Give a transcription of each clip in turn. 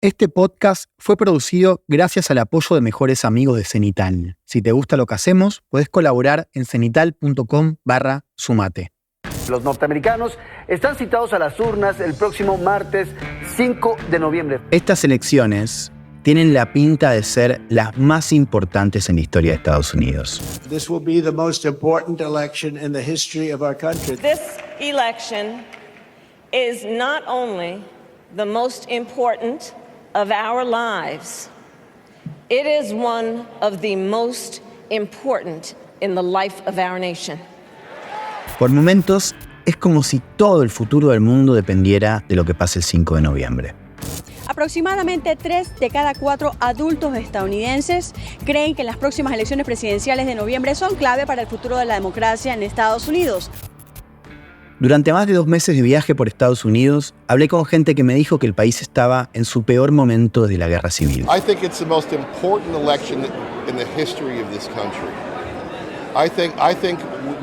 Este podcast fue producido gracias al apoyo de mejores amigos de Cenital. Si te gusta lo que hacemos, podés colaborar en cenital.com/sumate. Los norteamericanos están citados a las urnas el próximo martes 5 de noviembre. Estas elecciones tienen la pinta de ser las más importantes en la historia de Estados Unidos. This will be the most important election in the history of our country. This election is not only the most important of our lives, it is one of the most important in the life of our nation. Por momentos, es como si todo el futuro del mundo dependiera de lo que pase el 5 de noviembre. Aproximadamente 3 de cada 4 adultos estadounidenses creen que las próximas elecciones presidenciales de noviembre son clave para el futuro de la democracia en Estados Unidos. Durante más de 2 meses de viaje por Estados Unidos, hablé con gente que me dijo que el país estaba en su peor momento desde la guerra civil. I think it's the most important election in the history of this country. I think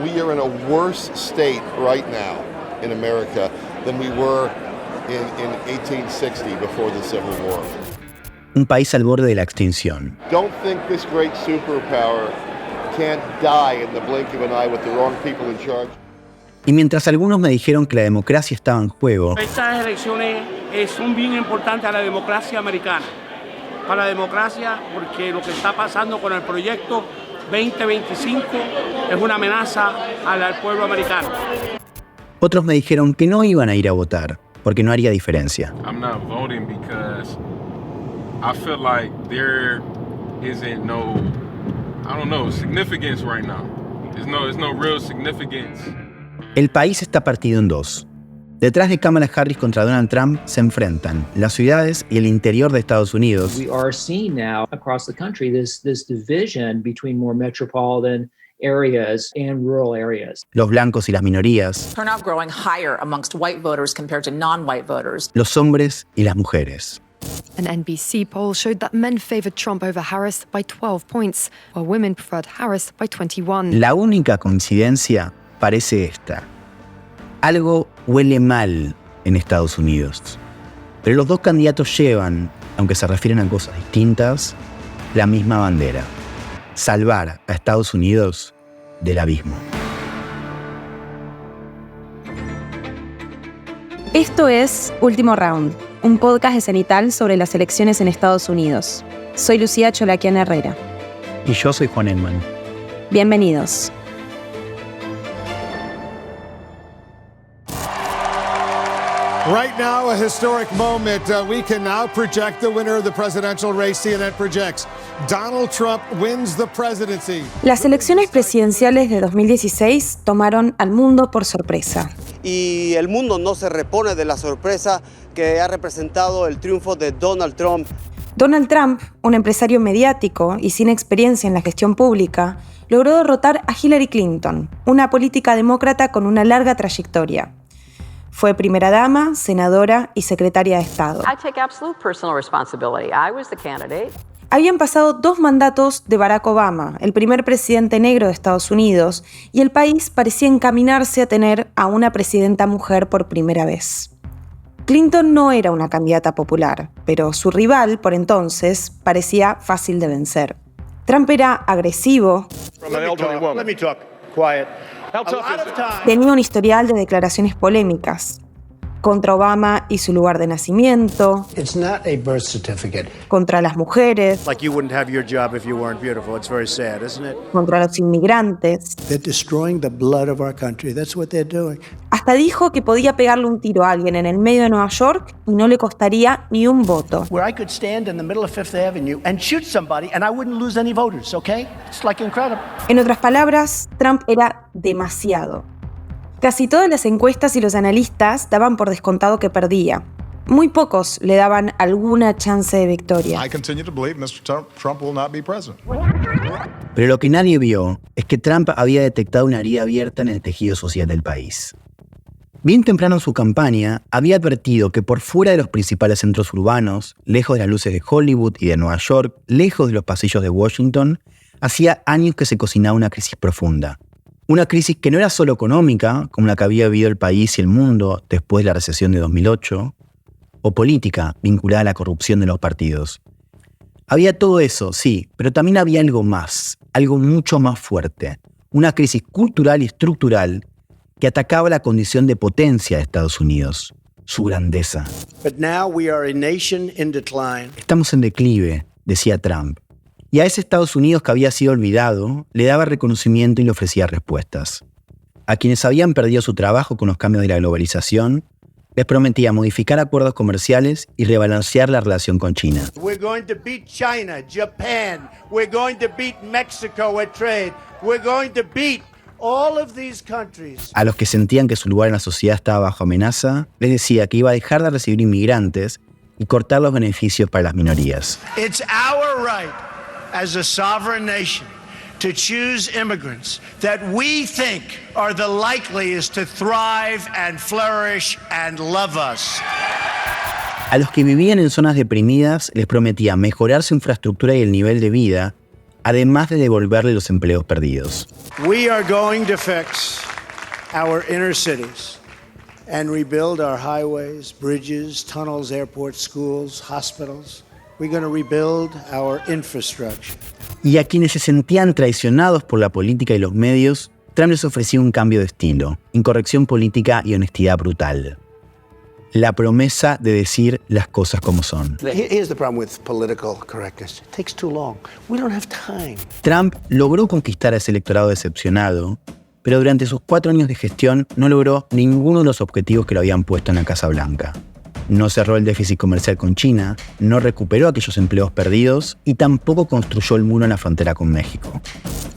we are in a worse state right now in America than we were in 1860 before the Civil War. Un país al borde de la extinción. Don't think this great superpower can't die in the blink of an eye with the wrong people in charge. Y mientras algunos me dijeron que la democracia estaba en juego, estas elecciones es un bien importante a la democracia americana. Para la democracia, porque lo que está pasando con el proyecto 2025 es una amenaza al pueblo americano. Otros me dijeron que no iban a ir a votar, porque no haría diferencia. I'm not voting because I feel like there isn't significance right now. There's no real significance. El país está partido en dos. Detrás de Kamala Harris contra Donald Trump se enfrentan las ciudades y el interior de Estados Unidos. We are seeing now across the country this division between more metropolitan areas and rural areas. Los blancos y las minorías. Turnout growing higher amongst white voters compared to non-white voters. Los hombres y las mujeres. An NBC poll showed that men favored Trump over Harris by 12 points, while women preferred Harris by 21. La única coincidencia parece esta. Algo huele mal en Estados Unidos. Pero los dos candidatos llevan, aunque se refieren a cosas distintas, la misma bandera: salvar a Estados Unidos del abismo. Esto es Último Round, un podcast de Cenital sobre las elecciones en Estados Unidos. Soy Lucía Cholaquian Herrera. Y yo soy Juan Elman. Bienvenidos. Right now, a historic moment. We can now project the winner of the presidential race. CNN projects Donald Trump wins the presidency. Las elecciones presidenciales de 2016 tomaron al mundo por sorpresa. Y el mundo no se repone de la sorpresa que ha representado el triunfo de Donald Trump. Donald Trump, un empresario mediático y sin experiencia en la gestión pública, logró derrotar a Hillary Clinton, una política demócrata con una larga trayectoria. Fue primera dama, senadora y secretaria de Estado. I take absolute personal responsibility. I was the candidate. Habían pasado 2 mandatos de Barack Obama, el primer presidente negro de Estados Unidos, y el país parecía encaminarse a tener a una presidenta mujer por primera vez. Clinton no era una candidata popular, pero su rival, por entonces, parecía fácil de vencer. Trump era agresivo, tenía un historial de declaraciones polémicas contra Obama y su lugar de nacimiento, It's not a birth certificate. contra las mujeres, Like you wouldn't have your job if you weren't beautiful. It's very sad, isn't it? contra los inmigrantes. They're destroying the blood of our country. That's what they're doing. Hasta dijo que podía pegarle un tiro a alguien en el medio de Nueva York y no le costaría ni un voto. Where I could stand in the middle of Fifth Avenue and shoot somebody and I wouldn't lose any voters, okay? It's like incredible. En otras palabras, Trump era demasiado. Casi todas las encuestas y los analistas daban por descontado que perdía. Muy pocos le daban alguna chance de victoria. I continue to believe Mr. Trump will not be president. Pero lo que nadie vio es que Trump había detectado una herida abierta en el tejido social del país. Bien temprano en su campaña, había advertido que por fuera de los principales centros urbanos, lejos de las luces de Hollywood y de Nueva York, lejos de los pasillos de Washington, hacía años que se cocinaba una crisis profunda. Una crisis que no era solo económica, como la que había vivido el país y el mundo después de la recesión de 2008, o política vinculada a la corrupción de los partidos. Había todo eso, sí, pero también había algo más, algo mucho más fuerte, una crisis cultural y estructural que atacaba la condición de potencia de Estados Unidos, su grandeza. But now we are a nation in decline. Estamos en declive, decía Trump. Y a ese Estados Unidos que había sido olvidado, le daba reconocimiento y le ofrecía respuestas. A quienes habían perdido su trabajo con los cambios de la globalización, les prometía modificar acuerdos comerciales y rebalancear la relación con China. We're going to beat China, Japan. We're going to beat Mexico at trade. We're going to beat all of these countries. A los que sentían que su lugar en la sociedad estaba bajo amenaza, les decía que iba a dejar de recibir inmigrantes y cortar los beneficios para las minorías. It's our right as a sovereign nation to choose immigrants that we think are the likeliest to thrive and flourish and love us. A los que vivían en zonas deprimidas les prometía mejorar su infraestructura y el nivel de vida, además de devolverle los empleos perdidos. We are going to fix our inner cities and rebuild our highways, bridges, tunnels, airports, schools, hospitals. We're going to rebuild our infrastructure. Y a quienes se sentían traicionados por la política y los medios, Trump les ofrecía un cambio de estilo, incorrección política y honestidad brutal. La promesa de decir las cosas como son. Here's the problem with political correctness. It takes too long. We don't have time. Trump logró conquistar a ese electorado decepcionado, pero durante sus 4 años de gestión no logró ninguno de los objetivos que lo habían puesto en la Casa Blanca. No cerró el déficit comercial con China, no recuperó aquellos empleos perdidos y tampoco construyó el muro en la frontera con México.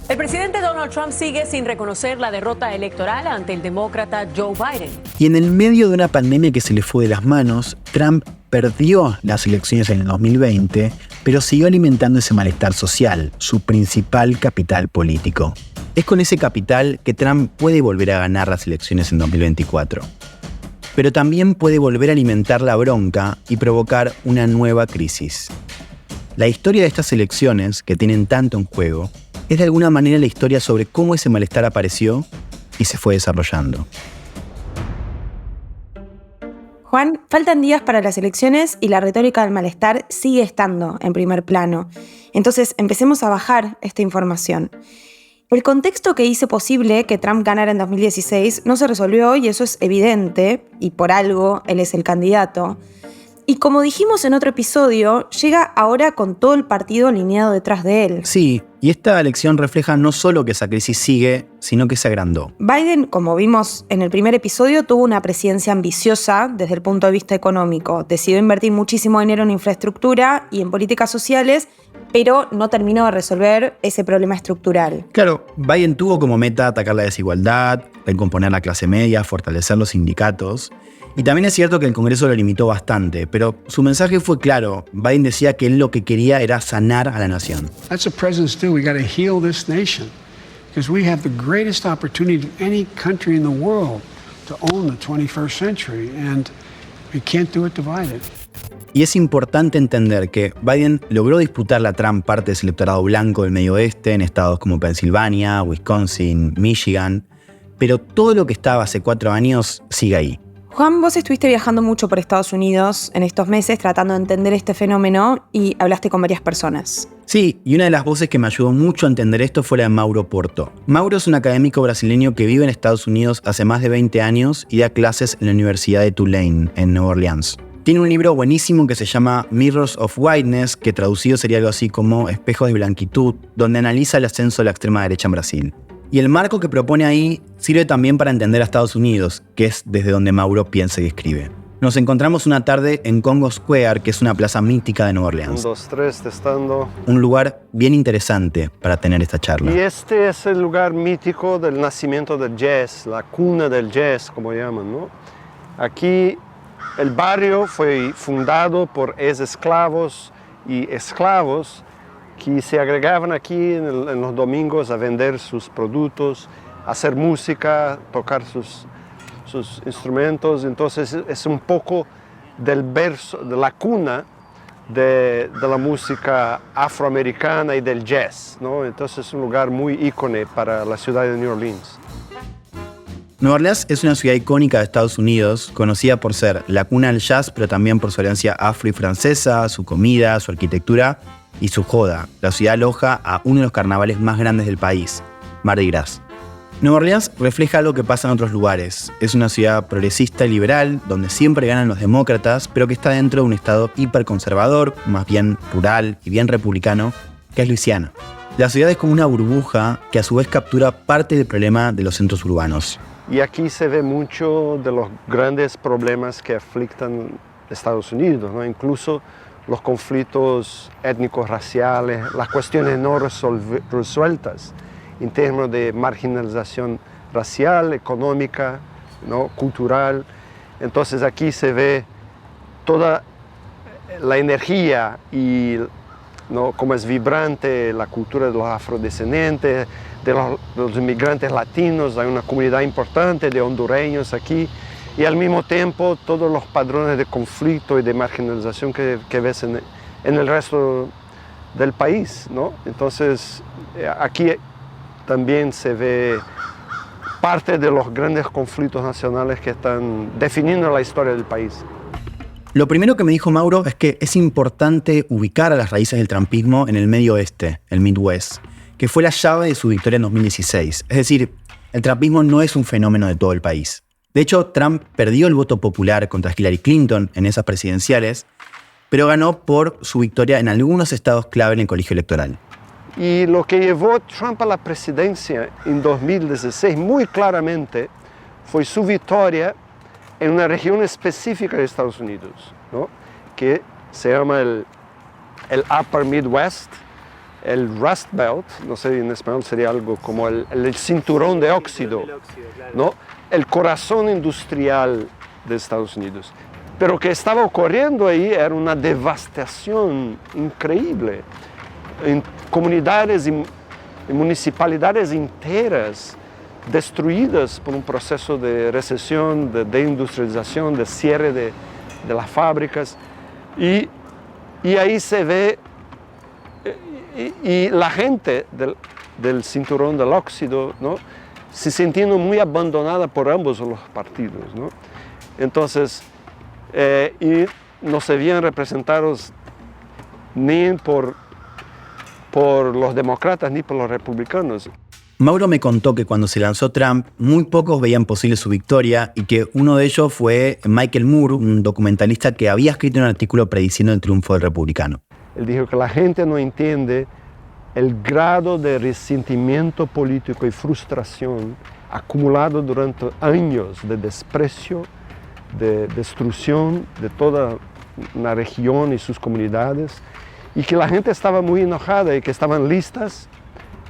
El presidente Donald Trump sigue sin reconocer la derrota electoral ante el demócrata Joe Biden. Y en el medio de una pandemia que se le fue de las manos, Trump perdió las elecciones en el 2020, pero siguió alimentando ese malestar social, su principal capital político. Es con ese capital que Trump puede volver a ganar las elecciones en 2024. Pero también puede volver a alimentar la bronca y provocar una nueva crisis. La historia de estas elecciones, que tienen tanto en juego, es de alguna manera la historia sobre cómo ese malestar apareció y se fue desarrollando. Juan, faltan días para las elecciones y la retórica del malestar sigue estando en primer plano. Entonces, empecemos a bajar esta información. El contexto que hizo posible que Trump ganara en 2016 no se resolvió y eso es evidente, y por algo él es el candidato. Y como dijimos en otro episodio, llega ahora con todo el partido alineado detrás de él. Sí, y esta elección refleja no solo que esa crisis sigue, sino que se agrandó. Biden, como vimos en el primer episodio, tuvo una presidencia ambiciosa desde el punto de vista económico. Decidió invertir muchísimo dinero en infraestructura y en políticas sociales, pero no terminó de resolver ese problema estructural. Claro, Biden tuvo como meta atacar la desigualdad, recomponer la clase media, fortalecer los sindicatos. Y también es cierto que el Congreso lo limitó bastante, pero su mensaje fue claro. Biden decía que él lo que quería era sanar a la nación. That's what presidents do. We got to heal this nation because we have the greatest opportunity of any country in the world to own the 21st century and we can't do it divided. Y es importante entender que Biden logró disputarle a Trump parte de ese electorado blanco del Medio Oeste en estados como Pensilvania, Wisconsin, Michigan, pero todo lo que estaba hace 4 años sigue ahí. Juan, vos estuviste viajando mucho por Estados Unidos en estos meses tratando de entender este fenómeno y hablaste con varias personas. Sí, y una de las voces que me ayudó mucho a entender esto fue la de Mauro Porto. Mauro es un académico brasileño que vive en Estados Unidos hace más de 20 años y da clases en la Universidad de Tulane, en Nueva Orleans. Tiene un libro buenísimo que se llama Mirrors of Whiteness, que traducido sería algo así como Espejos de Blanquitud, donde analiza el ascenso de la extrema derecha en Brasil. Y el marco que propone ahí sirve también para entender a Estados Unidos, que es desde donde Mauro piensa y escribe. Nos encontramos una tarde en Congo Square, que es una plaza mítica de Nueva Orleans. 1, 2, 3, testando. Un lugar bien interesante para tener esta charla. Y este es el lugar mítico del nacimiento del jazz, la cuna del jazz, como llaman, ¿no? Aquí el barrio fue fundado por ex-esclavos y esclavos que se agregaban aquí en los domingos a vender sus productos, hacer música, tocar sus instrumentos. Entonces es un poco del verso, de la cuna de la música afroamericana y del jazz, ¿no? Entonces es un lugar muy ícono para la ciudad de New Orleans. Nueva Orleans es una ciudad icónica de Estados Unidos, conocida por ser la cuna del jazz, pero también por su herencia afro y francesa, su comida, su arquitectura y su joda. La ciudad aloja a uno de los carnavales más grandes del país, Mardi Gras. Nueva Orleans refleja algo que pasa en otros lugares. Es una ciudad progresista y liberal, donde siempre ganan los demócratas, pero que está dentro de un estado hiperconservador, más bien rural y bien republicano, que es Luisiana. La ciudad es como una burbuja que a su vez captura parte del problema de los centros urbanos. Y aquí se ve mucho de los grandes problemas que aflictan Estados Unidos, ¿no? Incluso los conflictos étnicos, raciales, las cuestiones no resueltas en términos de marginalización racial, económica, ¿no? Cultural. Entonces aquí se ve toda la energía y, ¿no?, cómo es vibrante la cultura de los afrodescendientes, de los inmigrantes latinos. Hay una comunidad importante de hondureños aquí, y al mismo tiempo todos los padrones de conflicto y de marginalización que ves en el resto del país, ¿no? Entonces aquí también se ve parte de los grandes conflictos nacionales que están definiendo la historia del país. Lo primero que me dijo Mauro es que es importante ubicar a las raíces del trumpismo en el medio oeste, el Midwest, que fue la llave de su victoria en 2016. Es decir, el trumpismo no es un fenómeno de todo el país. De hecho, Trump perdió el voto popular contra Hillary Clinton en esas presidenciales, pero ganó por su victoria en algunos estados clave en el colegio electoral. Y lo que llevó a Trump a la presidencia en 2016 muy claramente fue su victoria en una región específica de Estados Unidos, ¿no?, que se llama el Upper Midwest, el Rust Belt, no sé, en español sería algo como el cinturón de óxido, ¿no?, el corazón industrial de Estados Unidos. Pero lo que estaba ocurriendo ahí era una devastación increíble. En comunidades y municipalidades enteras destruidas por un proceso de recesión, de deindustrialización, de cierre de las fábricas. Y ahí se ve, y la gente del cinturón del óxido, ¿no?, se sintiendo muy abandonada por ambos los partidos, ¿no? Entonces, y no se veían representados ni por los demócratas ni por los republicanos. Mauro me contó que cuando se lanzó Trump, muy pocos veían posible su victoria y que uno de ellos fue Michael Moore, un documentalista que había escrito un artículo prediciendo el triunfo del republicano. Él dijo que la gente no entiende el grado de resentimiento político y frustración acumulado durante años de desprecio, de destrucción de toda una región y sus comunidades, y que la gente estaba muy enojada y que estaban listas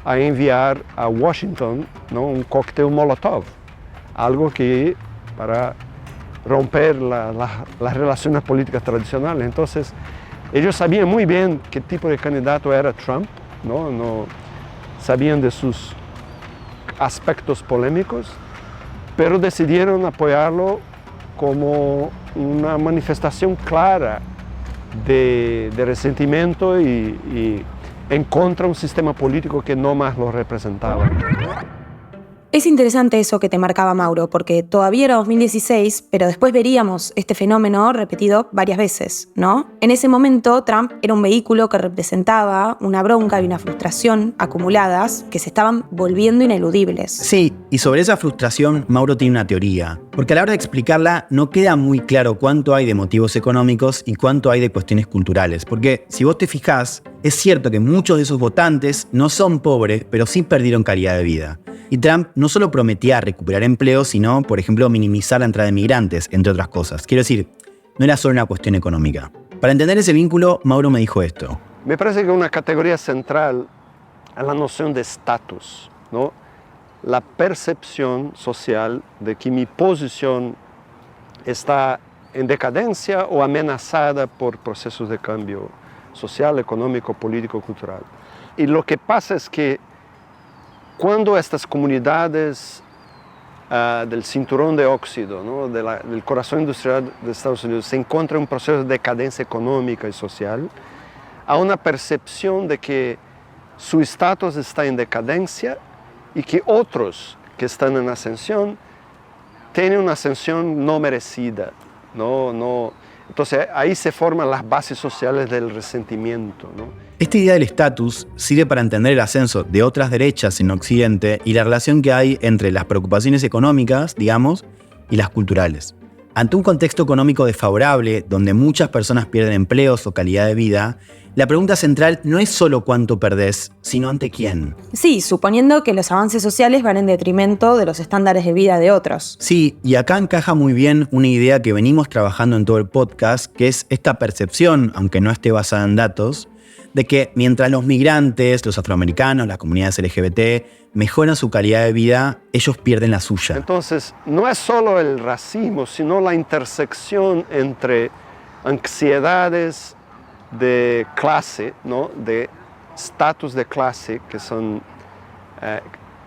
a enviar a Washington, ¿no?, un cóctel Molotov, algo que para romper las relaciones políticas tradicionales. Entonces, ellos sabían muy bien qué tipo de candidato era Trump, no sabían de sus aspectos polémicos, pero decidieron apoyarlo como una manifestación clara de resentimiento y en contra de un sistema político que no más lo representaba. Es interesante eso que te marcaba Mauro, porque todavía era 2016, pero después veríamos este fenómeno repetido varias veces, ¿no? En ese momento, Trump era un vehículo que representaba una bronca y una frustración acumuladas que se estaban volviendo ineludibles. Sí, y sobre esa frustración, Mauro tiene una teoría, porque a la hora de explicarla no queda muy claro cuánto hay de motivos económicos y cuánto hay de cuestiones culturales, porque si vos te fijás, es cierto que muchos de esos votantes no son pobres, pero sí perdieron calidad de vida. Y Trump no solo prometía recuperar empleo, sino, por ejemplo, minimizar la entrada de migrantes, entre otras cosas. Quiero decir, no era solo una cuestión económica. Para entender ese vínculo, Mauro me dijo esto. Me parece que una categoría central es la noción de estatus, ¿no? La percepción social de que mi posición está en decadencia o amenazada por procesos de cambio social, económico, político, cultural. Y lo que pasa es que cuando estas comunidades del cinturón de óxido, ¿no?, del corazón industrial de Estados Unidos, se encuentran en un proceso de decadencia económica y social, hay una percepción de que su estatus está en decadencia y que otros que están en ascensión tiene una ascensión no merecida. Entonces ahí se forman las bases sociales del resentimiento, ¿no? Esta idea del estatus sirve para entender el ascenso de otras derechas en Occidente y la relación que hay entre las preocupaciones económicas, digamos, y las culturales. Ante un contexto económico desfavorable, donde muchas personas pierden empleos o calidad de vida, la pregunta central no es solo cuánto perdés, sino ante quién. Sí, suponiendo que los avances sociales van en detrimento de los estándares de vida de otros. Sí, y acá encaja muy bien una idea que venimos trabajando en todo el podcast, que es esta percepción, aunque no esté basada en datos, de que mientras los migrantes, los afroamericanos, las comunidades LGBT mejoran su calidad de vida, ellos pierden la suya. Entonces, no es solo el racismo, sino la intersección entre ansiedades de clase, ¿no? De estatus de clase, que son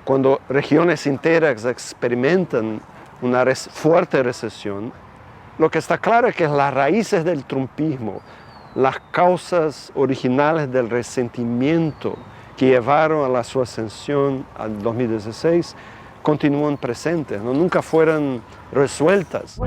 cuando regiones enteras experimentan una fuerte recesión. Lo que está claro es que las raíces del trumpismo, las causas originales del resentimiento que llevaron a su ascensión al 2016 continúan presentes, ¿no? Nunca fueron resueltas.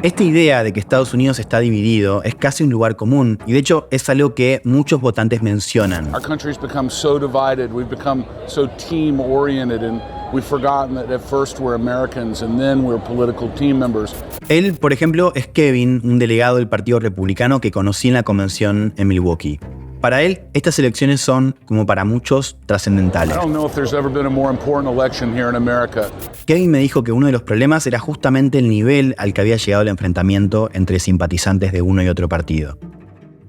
Esta idea de que Estados Unidos está dividido es casi un lugar común y de hecho es algo que muchos votantes mencionan. Our country's become so divided, we've become so team-oriented and we've forgotten that at first we're Americans and then we're political team members. Él, por ejemplo, es Kevin, un delegado del Partido Republicano que conocí en la convención en Milwaukee. Para él, estas elecciones son, como para muchos, trascendentales. Kevin me dijo que uno de los problemas era justamente el nivel al que había llegado el enfrentamiento entre simpatizantes de uno y otro partido.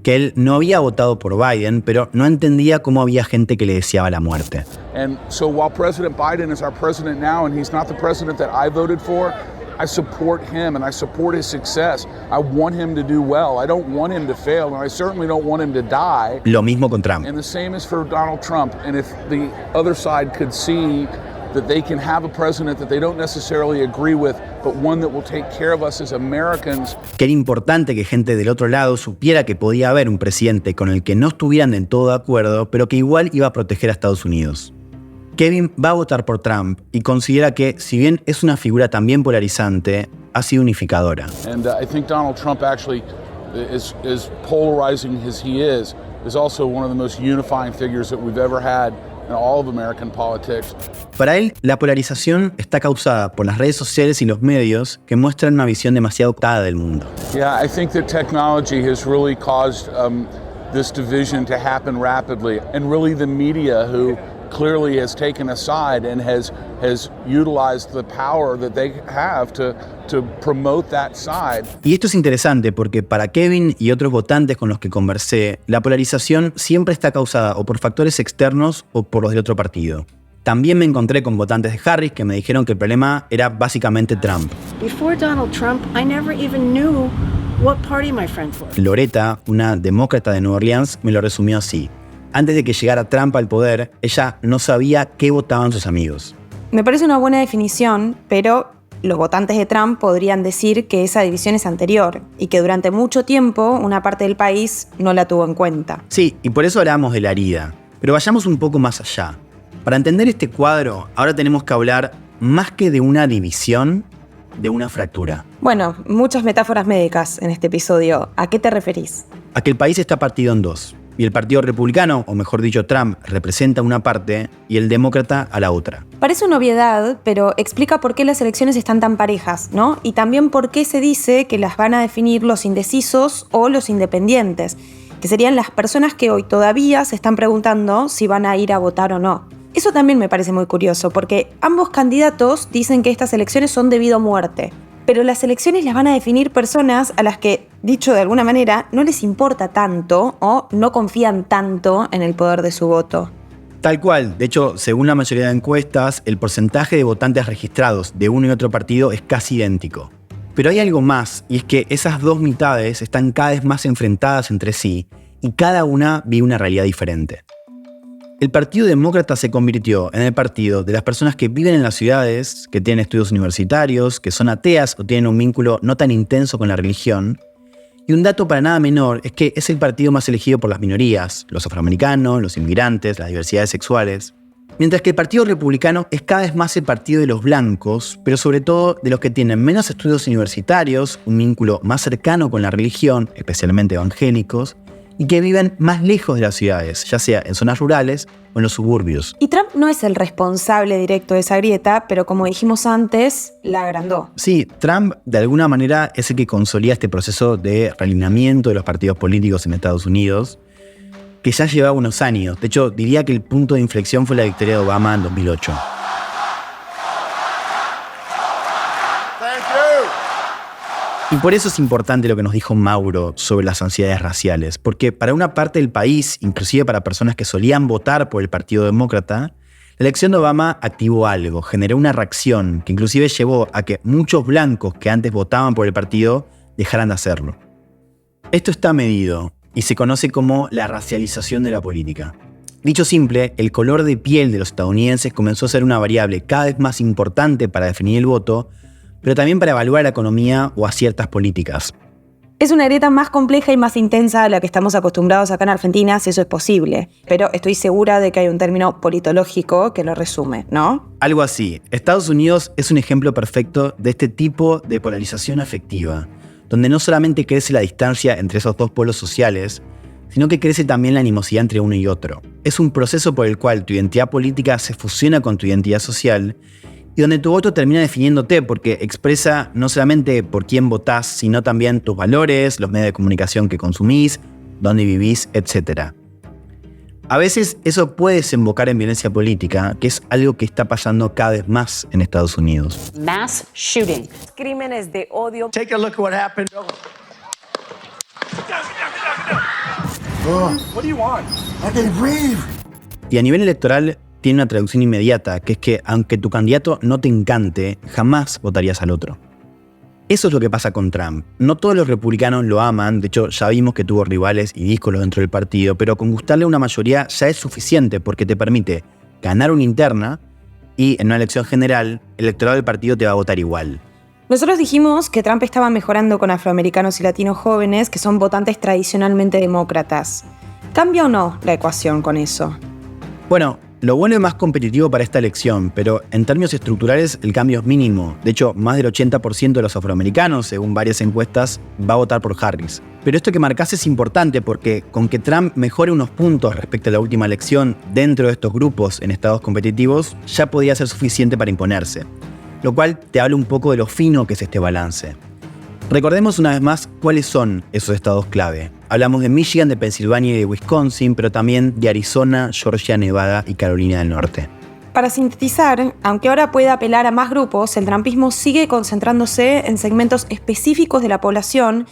Que él no había votado por Biden, pero no entendía cómo había gente que le deseaba la muerte. And so while President Biden is our president now and he's not the president that I voted for, I support him and I support his success. I want him to do well. I don't want him to fail and I certainly don't want him to die. Lo mismo con Trump. And the same is for Donald Trump. And if the other side could see that they can have a president that they don't necessarily agree with, but one that will take care of us as Americans. Que era importante que gente del otro lado supiera que podía haber un presidente con el que no estuvieran del todo de acuerdo, pero que igual iba a proteger a Estados Unidos. Kevin va a votar por Trump y considera que, si bien es una figura también polarizante, ha sido unificadora. And I think Donald Trump actually is polarizing as he is also one of the most unifying figures that we've ever had in all of American politics. Para él, la polarización está causada por las redes sociales y los medios que muestran una visión demasiado octada del mundo. Yeah, I think that technology has really caused this division to happen rapidly, and really the media who clearly has taken a side and has utilized the power that they have to promote that side. Y esto es interesante porque para Kevin y otros votantes con los que conversé, la polarización siempre está causada o por factores externos o por los del otro partido. También me encontré con votantes de Harris que me dijeron que el problema era básicamente Trump. Before Donald Trump, I never even knew what party my friends were. Loretta, una demócrata de Nueva Orleans, me lo resumió así. Antes de que llegara Trump al poder, ella no sabía qué votaban sus amigos. Me parece una buena definición, pero los votantes de Trump podrían decir que esa división es anterior y que durante mucho tiempo una parte del país no la tuvo en cuenta. Sí, y por eso hablamos de la herida. Pero vayamos un poco más allá. Para entender este cuadro, ahora tenemos que hablar más que de una división, de una fractura. Bueno, muchas metáforas médicas en este episodio. ¿A qué te referís? A que el país está partido en dos. Y el Partido Republicano, o mejor dicho Trump, representa una parte y el demócrata a la otra. Parece una obviedad, pero explica por qué las elecciones están tan parejas, ¿no? Y también por qué se dice que las van a definir los indecisos o los independientes, que serían las personas que hoy todavía se están preguntando si van a ir a votar o no. Eso también me parece muy curioso, porque ambos candidatos dicen que estas elecciones son debido a muerte. Pero las elecciones las van a definir personas a las que, dicho de alguna manera, no les importa tanto o no confían tanto en el poder de su voto. Tal cual. De hecho, según la mayoría de encuestas, el porcentaje de votantes registrados de uno y otro partido es casi idéntico. Pero hay algo más, y es que esas dos mitades están cada vez más enfrentadas entre sí y cada una vive una realidad diferente. El Partido Demócrata se convirtió en el partido de las personas que viven en las ciudades, que tienen estudios universitarios, que son ateas o tienen un vínculo no tan intenso con la religión. Y un dato para nada menor es que es el partido más elegido por las minorías, los afroamericanos, los inmigrantes, las diversidades sexuales. Mientras que el Partido Republicano es cada vez más el partido de los blancos, pero sobre todo de los que tienen menos estudios universitarios, un vínculo más cercano con la religión, especialmente evangélicos, y que viven más lejos de las ciudades, ya sea en zonas rurales o en los suburbios. Y Trump no es el responsable directo de esa grieta, pero como dijimos antes, la agrandó. Sí, Trump de alguna manera es el que consolida este proceso de realineamiento de los partidos políticos en Estados Unidos, que ya llevaba unos años. De hecho, diría que el punto de inflexión fue la victoria de Obama en 2008. Y por eso es importante lo que nos dijo Mauro sobre las ansiedades raciales, porque para una parte del país, inclusive para personas que solían votar por el Partido Demócrata, la elección de Obama activó algo, generó una reacción que inclusive llevó a que muchos blancos que antes votaban por el partido dejaran de hacerlo. Esto está medido y se conoce como la racialización de la política. Dicho simple, el color de piel de los estadounidenses comenzó a ser una variable cada vez más importante para definir el voto, pero también para evaluar la economía o a ciertas políticas. Es una grieta más compleja y más intensa a la que estamos acostumbrados acá en Argentina, si eso es posible. Pero estoy segura de que hay un término politológico que lo resume, ¿no? Algo así. Estados Unidos es un ejemplo perfecto de este tipo de polarización afectiva, donde no solamente crece la distancia entre esos dos polos sociales, sino que crece también la animosidad entre uno y otro. Es un proceso por el cual tu identidad política se fusiona con tu identidad social y donde tu voto termina definiéndote porque expresa no solamente por quién votás, sino también tus valores, los medios de comunicación que consumís, dónde vivís, etc. A veces eso puede desembocar en violencia política, que es algo que está pasando cada vez más en Estados Unidos. Mass shooting. Crímenes de odio. Take a look at what happened. What do you want? I can breathe. Y a nivel electoral tiene una traducción inmediata, que es que aunque tu candidato no te encante, jamás votarías al otro. Eso es lo que pasa con Trump. No todos los republicanos lo aman, de hecho ya vimos que tuvo rivales y díscolos dentro del partido, pero con gustarle a una mayoría ya es suficiente porque te permite ganar una interna y en una elección general, el electorado del partido te va a votar igual. Nosotros dijimos que Trump estaba mejorando con afroamericanos y latinos jóvenes que son votantes tradicionalmente demócratas. ¿Cambia o no la ecuación con eso? Bueno, lo bueno es más competitivo para esta elección, pero en términos estructurales el cambio es mínimo. De hecho, más del 80% de los afroamericanos, según varias encuestas, va a votar por Harris. Pero esto que marcás es importante porque con que Trump mejore unos puntos respecto a la última elección dentro de estos grupos en estados competitivos, ya podía ser suficiente para imponerse. Lo cual te habla un poco de lo fino que es este balance. Recordemos una vez más cuáles son esos estados clave. Hablamos de Michigan, de Pensilvania y de Wisconsin, pero también de Arizona, Georgia, Nevada y Carolina del Norte. Para sintetizar, aunque ahora pueda apelar a más grupos, el trumpismo sigue concentrándose en segmentos específicos de la población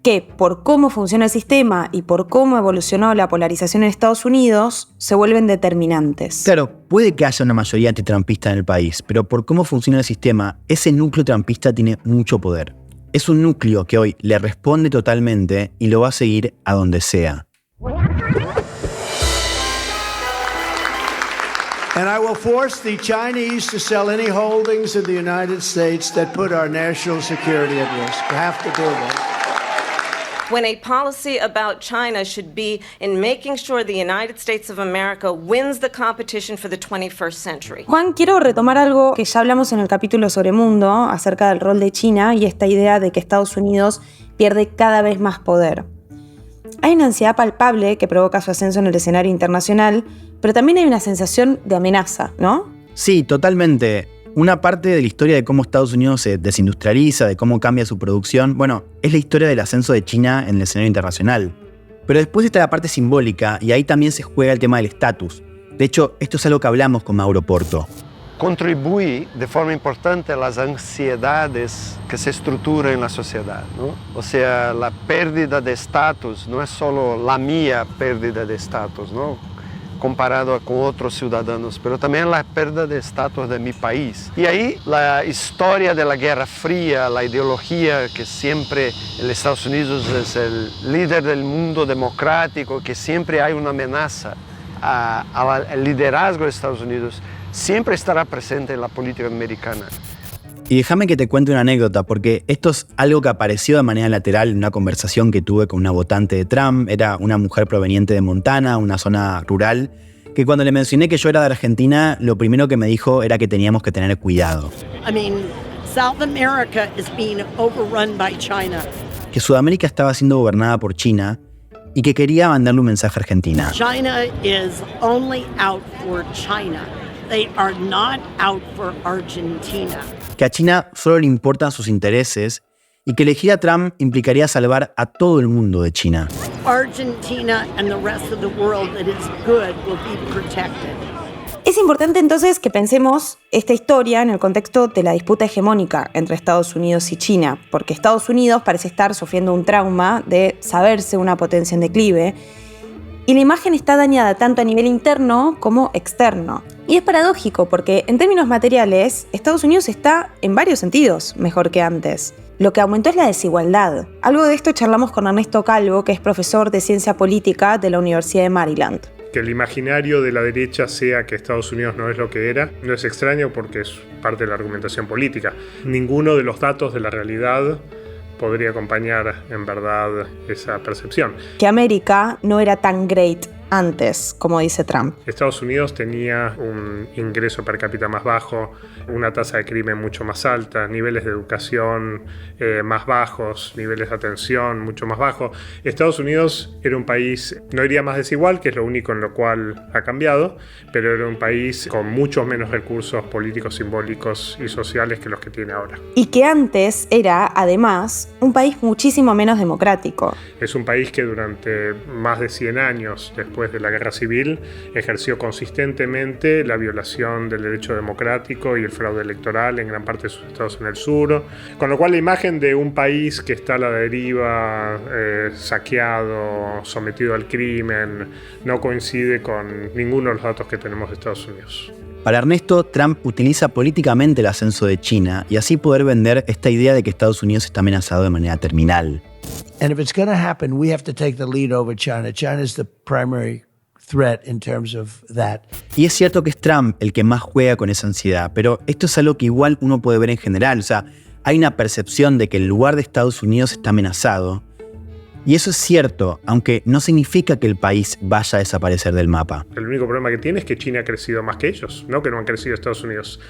que, por cómo funciona el sistema y por cómo evolucionó la polarización en Estados Unidos, se vuelven determinantes. Claro, puede que haya una mayoría antitrumpista en el país, pero por cómo funciona el sistema, ese núcleo trumpista tiene mucho poder. Es un núcleo que hoy le responde totalmente y lo va a seguir a donde sea. And I will force the Chinese to sell any holdings in the United States that put our national security at risk. We have to do that. When a policy about China should be in making sure the United States of America wins the competition for the 21st century. Juan, quiero retomar algo que ya hablamos en el capítulo sobre Mundo acerca del rol de China y esta idea de que Estados Unidos pierde cada vez más poder. Hay una ansiedad palpable que provoca su ascenso en el escenario internacional, pero también hay una sensación de amenaza, ¿no? Sí, totalmente. Una parte de la historia de cómo Estados Unidos se desindustrializa, de cómo cambia su producción, bueno, es la historia del ascenso de China en el escenario internacional. Pero después está la parte simbólica y ahí también se juega el tema del estatus. De hecho, esto es algo que hablamos con Mauro Porto. Contribuye de forma importante a las ansiedades que se estructuran en la sociedad, ¿no? O sea, la pérdida de estatus no es solo la mía pérdida de estatus, ¿no? Comparado con otros ciudadanos, pero también la pérdida de estatus de mi país. Y ahí la historia de la Guerra Fría, la ideología que siempre en Estados Unidos es el líder del mundo democrático, que siempre hay una amenaza al liderazgo de Estados Unidos, siempre estará presente en la política americana. Y déjame que te cuente una anécdota, porque esto es algo que apareció de manera lateral en una conversación que tuve con una votante de Trump. Era una mujer proveniente de Montana, una zona rural, que cuando le mencioné que yo era de Argentina, lo primero que me dijo era que teníamos que tener cuidado. I mean, South America is being overrun by China. Que Sudamérica estaba siendo gobernada por China y que quería mandarle un mensaje a Argentina. China is only out for China. They are not out for Argentina. Que a China solo le importan sus intereses y que elegir a Trump implicaría salvar a todo el mundo de China. Argentina and the rest of the world that is good will be protected. Es importante entonces que pensemos esta historia en el contexto de la disputa hegemónica entre Estados Unidos y China, porque Estados Unidos parece estar sufriendo un trauma de saberse una potencia en declive, y la imagen está dañada tanto a nivel interno como externo. Y es paradójico porque en términos materiales, Estados Unidos está en varios sentidos mejor que antes. Lo que aumentó es la desigualdad. Algo de esto charlamos con Ernesto Calvo, que es profesor de Ciencia Política de la Universidad de Maryland. Que el imaginario de la derecha sea que Estados Unidos no es lo que era, no es extraño porque es parte de la argumentación política. Ninguno de los datos de la realidad podría acompañar en verdad esa percepción. Que América no era tan great antes, como dice Trump. Estados Unidos tenía un ingreso per cápita más bajo, una tasa de crimen mucho más alta, niveles de educación más bajos, niveles de atención mucho más bajos. Estados Unidos era un país, no diría más desigual, que es lo único en lo cual ha cambiado, pero era un país con muchos menos recursos políticos, simbólicos y sociales que los que tiene ahora. Y que antes era, además, un país muchísimo menos democrático. Es un país que durante más de 100 años después de la Guerra Civil ejerció consistentemente la violación del derecho democrático y el fraude electoral en gran parte de sus estados en el sur, con lo cual la imagen de un país que está a la deriva, saqueado, sometido al crimen, no coincide con ninguno de los datos que tenemos de Estados Unidos. Para Ernesto, Trump utiliza políticamente el ascenso de China y así poder vender esta idea de que Estados Unidos está amenazado de manera terminal. And if it's going to happen, we have to take the lead over China. China is the primary threat in terms of that. Y es cierto que es Trump el que más juega con esa ansiedad, pero esto es algo que igual uno puede ver en general. O sea, hay una percepción de que el lugar de Estados Unidos está amenazado. Y eso es cierto, aunque no significa que el país vaya a desaparecer del mapa. El único problema que tiene es que China ha crecido más que ellos, no que no han crecido Estados Unidos.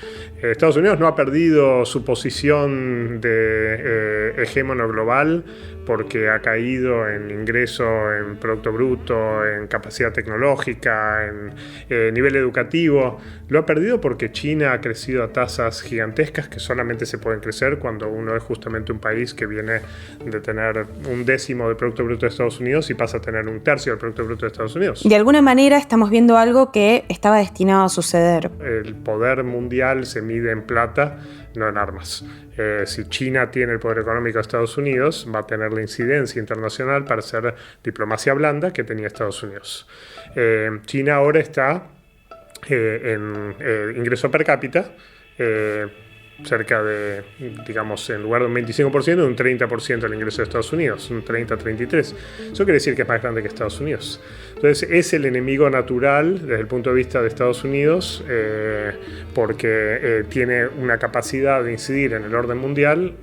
Estados Unidos no ha perdido su posición de hegemono global porque ha caído en ingreso, en Producto Bruto, en capacidad tecnológica, en nivel educativo. Lo ha perdido porque China ha crecido a tasas gigantescas que solamente se pueden crecer cuando uno es justamente un país que viene de tener 1/10 del Producto Bruto de Estados Unidos y pasa a tener 1/3 del Producto Bruto de Estados Unidos. De alguna manera estamos viendo algo que estaba destinado a suceder. El poder mundial se mide en plata, no en armas. Si China tiene el poder económico de Estados Unidos, va a tener la incidencia internacional para hacer diplomacia blanda que tenía Estados Unidos. China ahora está en ingreso per cápita, cerca de, digamos, en lugar de un 25%, de un 30% del ingreso de Estados Unidos, un 30-33%. Eso quiere decir que es más grande que Estados Unidos. Entonces es el enemigo natural desde el punto de vista de Estados Unidos porque tiene una capacidad de incidir en el orden mundial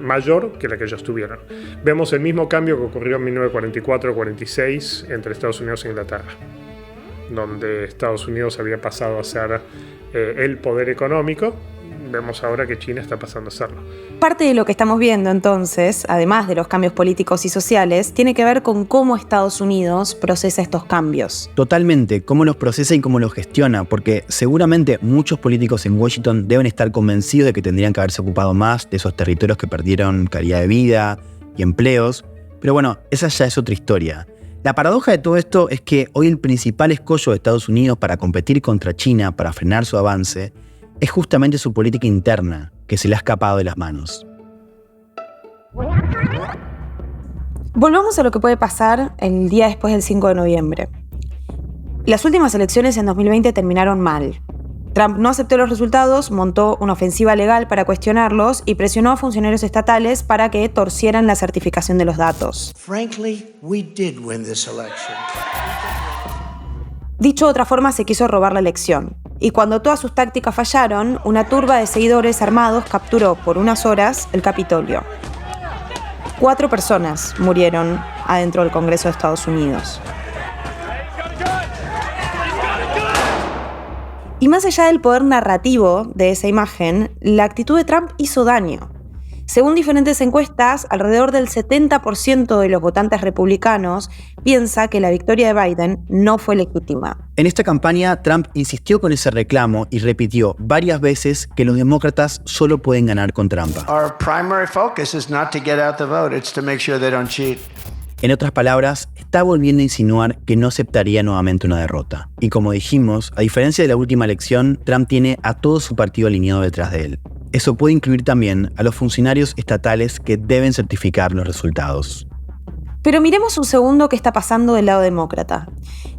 mayor que la que ellos tuvieron. Vemos el mismo cambio que ocurrió en 1944-46 entre Estados Unidos e Inglaterra, donde Estados Unidos había pasado a ser el poder económico. Vemos ahora que China está pasando a serlo. Parte de lo que estamos viendo entonces, además de los cambios políticos y sociales, tiene que ver con cómo Estados Unidos procesa estos cambios. Totalmente, cómo los procesa y cómo los gestiona, porque seguramente muchos políticos en Washington deben estar convencidos de que tendrían que haberse ocupado más de esos territorios que perdieron calidad de vida y empleos, pero bueno, esa ya es otra historia. La paradoja de todo esto es que hoy el principal escollo de Estados Unidos para competir contra China, para frenar su avance, es justamente su política interna, que se le ha escapado de las manos. Volvamos a lo que puede pasar el día después del 5 de noviembre. Las últimas elecciones en 2020 terminaron mal. Trump no aceptó los resultados, montó una ofensiva legal para cuestionarlos y presionó a funcionarios estatales para que torcieran la certificación de los datos. Frankly, we did win this election. Dicho de otra forma, se quiso robar la elección. Y cuando todas sus tácticas fallaron, una turba de seguidores armados capturó por unas horas el Capitolio. 4 personas murieron adentro del Congreso de Estados Unidos. Y más allá del poder narrativo de esa imagen, la actitud de Trump hizo daño. Según diferentes encuestas, alrededor del 70% de los votantes republicanos piensa que la victoria de Biden no fue legítima. En esta campaña, Trump insistió con ese reclamo y repitió varias veces que los demócratas solo pueden ganar con trampa. Our primary focus is not to get out the vote, it's to make sure they don't cheat. En otras palabras, está volviendo a insinuar que no aceptaría nuevamente una derrota. Y como dijimos, a diferencia de la última elección, Trump tiene a todo su partido alineado detrás de él. Eso puede incluir también a los funcionarios estatales que deben certificar los resultados. Pero miremos un segundo qué está pasando del lado demócrata.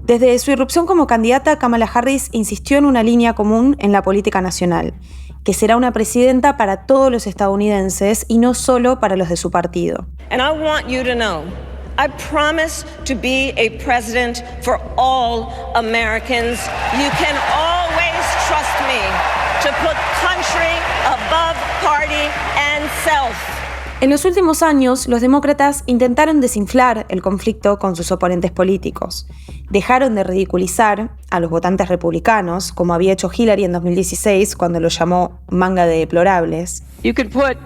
Desde su irrupción como candidata, Kamala Harris insistió en una línea común en la política nacional, que será una presidenta para todos los estadounidenses y no solo para los de su partido. And I want you to know, I promise to be a president for all Americans. You can always trust me to put country above party and self. En los últimos años, los demócratas intentaron desinflar el conflicto con sus oponentes políticos. Dejaron de ridiculizar a los votantes republicanos, como había hecho Hillary en 2016 cuando lo llamó manga de deplorables. You could put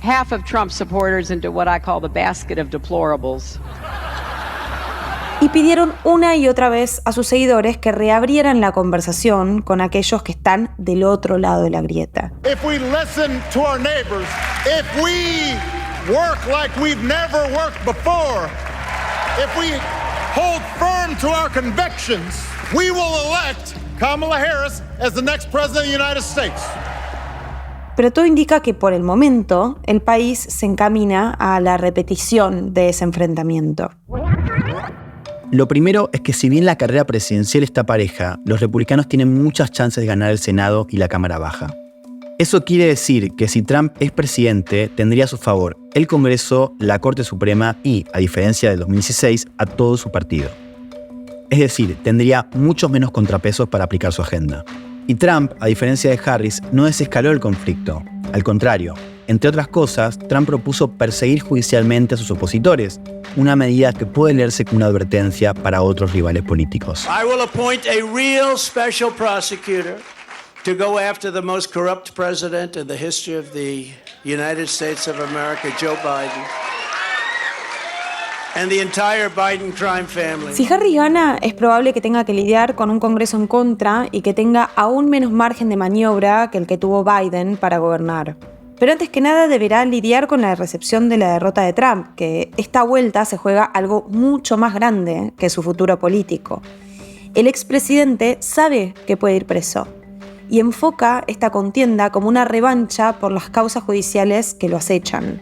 half of Trump supporters into what I call the basket of deplorables. Y pidieron una y otra vez a sus seguidores que reabrieran la conversación con aquellos que están del otro lado de la grieta. If we listen to our neighbors, if we work like we've never worked before, if we hold firm to our convictions, we will elect Kamala Harris as the next president of the United States. Pero todo indica que por el momento el país se encamina a la repetición de ese enfrentamiento. Lo primero es que si bien la carrera presidencial está pareja, los republicanos tienen muchas chances de ganar el Senado y la Cámara Baja. Eso quiere decir que si Trump es presidente, tendría a su favor el Congreso, la Corte Suprema y, a diferencia del 2016, a todo su partido. Es decir, tendría muchos menos contrapesos para aplicar su agenda. Y Trump, a diferencia de Harris, no desescaló el conflicto. Al contrario, entre otras cosas, Trump propuso perseguir judicialmente a sus opositores, una medida que puede leerse como una advertencia para otros rivales políticos. I will appoint a real special prosecutor to go after the most corrupt president in the history of the United States of America, Joe Biden, and the entire Biden crime family. Si Harris gana, es probable que tenga que lidiar con un Congreso en contra y que tenga aún menos margen de maniobra que el que tuvo Biden para gobernar. Pero antes que nada deberá lidiar con la recepción de la derrota de Trump, que esta vuelta se juega algo mucho más grande que su futuro político. El expresidente sabe que puede ir preso y enfoca esta contienda como una revancha por las causas judiciales que lo acechan.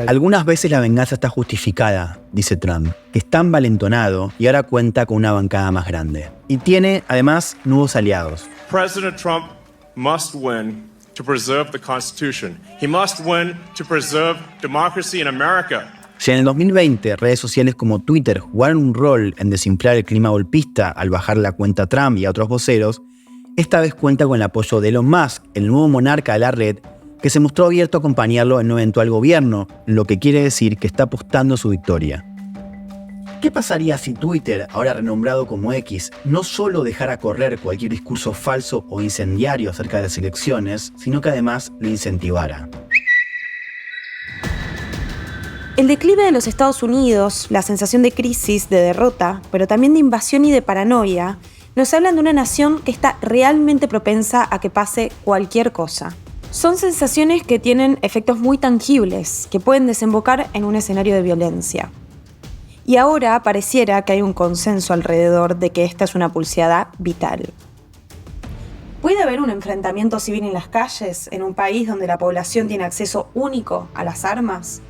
Algunas veces la venganza está justificada, dice Trump, que está envalentonado y ahora cuenta con una bancada más grande. Y tiene, además, nuevos aliados. President Trump must win to preserve the Constitution. He must win to preserve democracy in America. Si en el 2020 redes sociales como Twitter jugaron un rol en desinflar el clima golpista al bajar la cuenta Trump y a otros voceros, esta vez cuenta con el apoyo de Elon Musk, el nuevo monarca de la red, que se mostró abierto a acompañarlo en un eventual gobierno, lo que quiere decir que está apostando a su victoria. ¿Qué pasaría si Twitter, ahora renombrado como X, no solo dejara correr cualquier discurso falso o incendiario acerca de las elecciones, sino que además lo incentivara? El declive de los Estados Unidos, la sensación de crisis, de derrota, pero también de invasión y de paranoia, nos hablan de una nación que está realmente propensa a que pase cualquier cosa. Son sensaciones que tienen efectos muy tangibles, que pueden desembocar en un escenario de violencia. Y ahora pareciera que hay un consenso alrededor de que esta es una pulseada vital. ¿Puede haber un enfrentamiento civil en las calles, en un país donde la población tiene acceso único a las armas?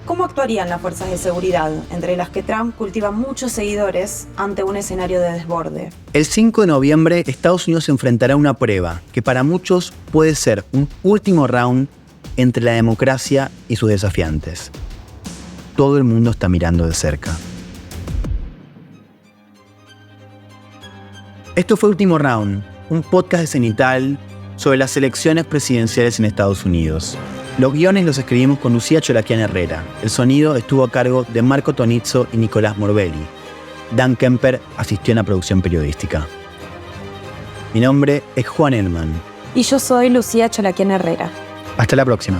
¿Cómo actuarían las fuerzas de seguridad, entre las que Trump cultiva muchos seguidores, ante un escenario de desborde? El 5 de noviembre, Estados Unidos se enfrentará a una prueba que para muchos puede ser un último round entre la democracia y sus desafiantes. Todo el mundo está mirando de cerca. Esto fue Último Round, un podcast de Cenital sobre las elecciones presidenciales en Estados Unidos. Los guiones los escribimos con Lucía Cholaquian Herrera. El sonido estuvo a cargo de Marco Tonizzo y Nicolás Morbelli. Dan Kemper asistió en la producción periodística. Mi nombre es Juan Elman. Y yo soy Lucía Chalaquian Herrera. Hasta la próxima.